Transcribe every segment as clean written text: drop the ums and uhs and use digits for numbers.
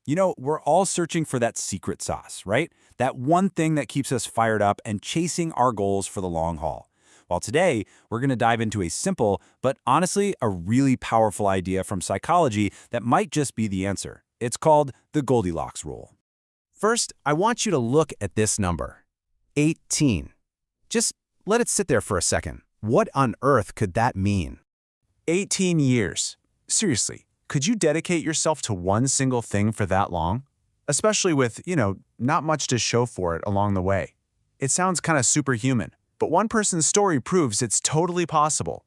You know, we're all searching for that secret sauce, right? That one thing that keeps us fired up and chasing our goals for the long haul. Well, today, we're going to dive into a simple, but honestly, a really powerful idea from psychology that might just be the answer. It's called the Goldilocks Rule. First, I want you to look at this number, 18. Just let it sit there for a second. What on earth could that mean? 18 years. Seriously, could you dedicate yourself to one single thing for that long? Especially with, not much to show for it along the way. It sounds kind of superhuman, but one person's story proves it's totally possible.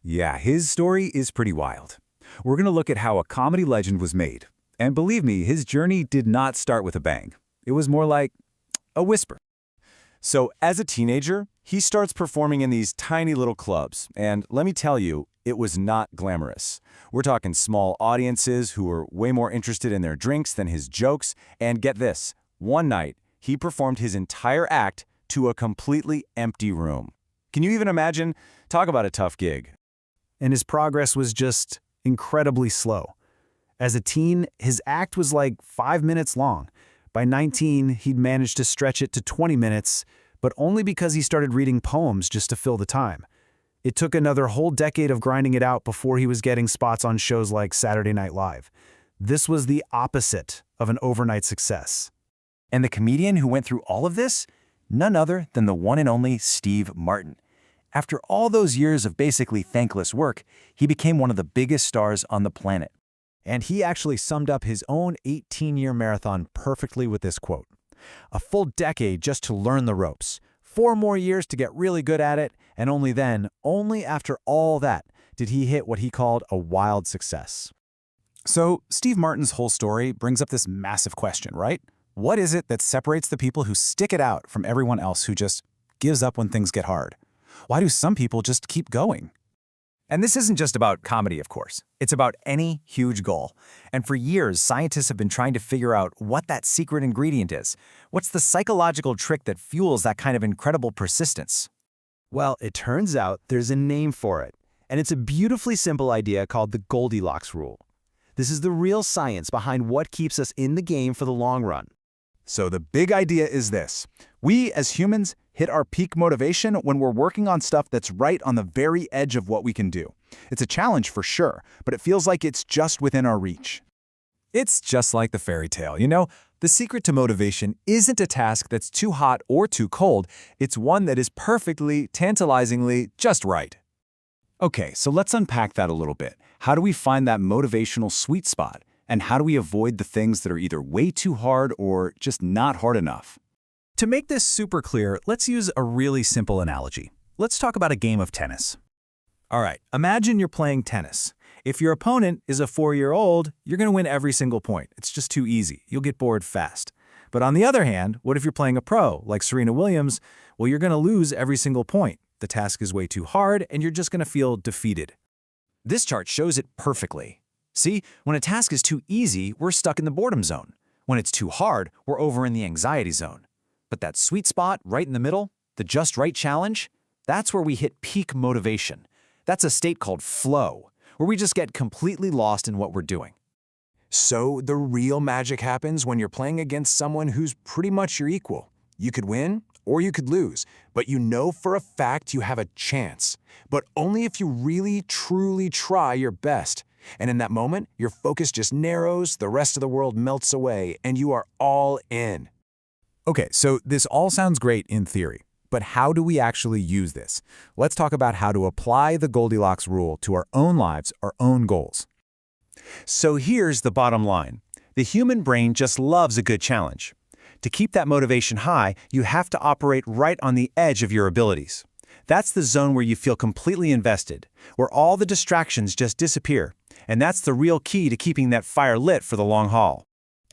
Yeah, his story is pretty wild. We're going to look at how a comedy legend was made. And believe me, his journey did not start with a bang. It was more like a whisper. So as a teenager, he starts performing in these tiny little clubs, and let me tell you, it was not glamorous. We're talking small audiences who were way more interested in their drinks than his jokes, and get this, one night, he performed his entire act to a completely empty room. Can you even imagine? Talk about a tough gig. And his progress was just incredibly slow. As a teen, his act was like 5 minutes long. By 19, he'd managed to stretch it to 20 minutes, but only because he started reading poems just to fill the time. It took another whole decade of grinding it out before he was getting spots on shows like Saturday Night Live. This was the opposite of an overnight success. And the comedian who went through all of this? None other than the one and only Steve Martin. After all those years of basically thankless work, he became one of the biggest stars on the planet. And he actually summed up his own 18-year marathon perfectly with this quote. A full decade just to learn the ropes, 4 more years to get really good at it, and only then, only after all that, did he hit what he called a wild success. So, Steve Martin's whole story brings up this massive question, right? What is it that separates the people who stick it out from everyone else who just gives up when things get hard? Why do some people just keep going? And this isn't just about comedy, of course. It's about any huge goal. And for years, scientists have been trying to figure out what that secret ingredient is. What's the psychological trick that fuels that kind of incredible persistence? Well, it turns out there's a name for it. And it's a beautifully simple idea called the Goldilocks Rule. This is the real science behind what keeps us in the game for the long run. So the big idea is this. We, as humans, hit our peak motivation when we're working on stuff that's right on the very edge of what we can do. It's a challenge for sure, but it feels like it's just within our reach. It's just like the fairy tale, you know? The secret to motivation isn't a task that's too hot or too cold. It's one that is perfectly, tantalizingly just right. Okay, so let's unpack that a little bit. How do we find that motivational sweet spot? And how do we avoid the things that are either way too hard or just not hard enough? To make this super clear, let's use a really simple analogy. Let's talk about a game of tennis. All right, imagine you're playing tennis. If your opponent is a 4-year-old, you're going to win every single point. It's just too easy. You'll get bored fast. But on the other hand, what if you're playing a pro, like Serena Williams? Well, you're going to lose every single point. The task is way too hard, and you're just going to feel defeated. This chart shows it perfectly. See, when a task is too easy, we're stuck in the boredom zone. When it's too hard, we're over in the anxiety zone. But that sweet spot right in the middle, the just right challenge, that's where we hit peak motivation. That's a state called flow, where we just get completely lost in what we're doing. So the real magic happens when you're playing against someone who's pretty much your equal. You could win or you could lose, but you know for a fact you have a chance. But only if you really, truly try your best. And in that moment, your focus just narrows, the rest of the world melts away, and you are all in. Okay, so this all sounds great in theory, but how do we actually use this? Let's talk about how to apply the Goldilocks Rule to our own lives, our own goals. So here's the bottom line. The human brain just loves a good challenge. To keep that motivation high, you have to operate right on the edge of your abilities. That's the zone where you feel completely invested, where all the distractions just disappear. And that's the real key to keeping that fire lit for the long haul.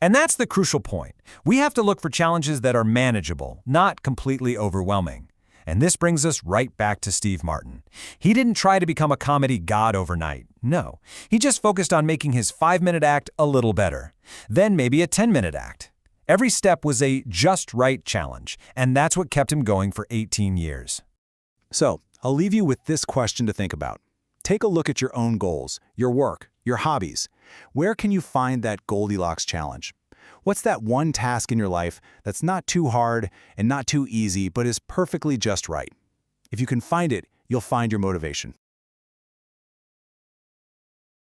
And that's the crucial point. We have to look for challenges that are manageable, not completely overwhelming. And this brings us right back to Steve Martin. He didn't try to become a comedy god overnight. No, he just focused on making his 5-minute act a little better. Then maybe a 10-minute act. Every step was a just right challenge, and that's what kept him going for 18 years. So, I'll leave you with this question to think about. Take a look at your own goals, your work, your hobbies. Where can you find that Goldilocks challenge? What's that one task in your life that's not too hard and not too easy, but is perfectly just right? If you can find it, you'll find your motivation.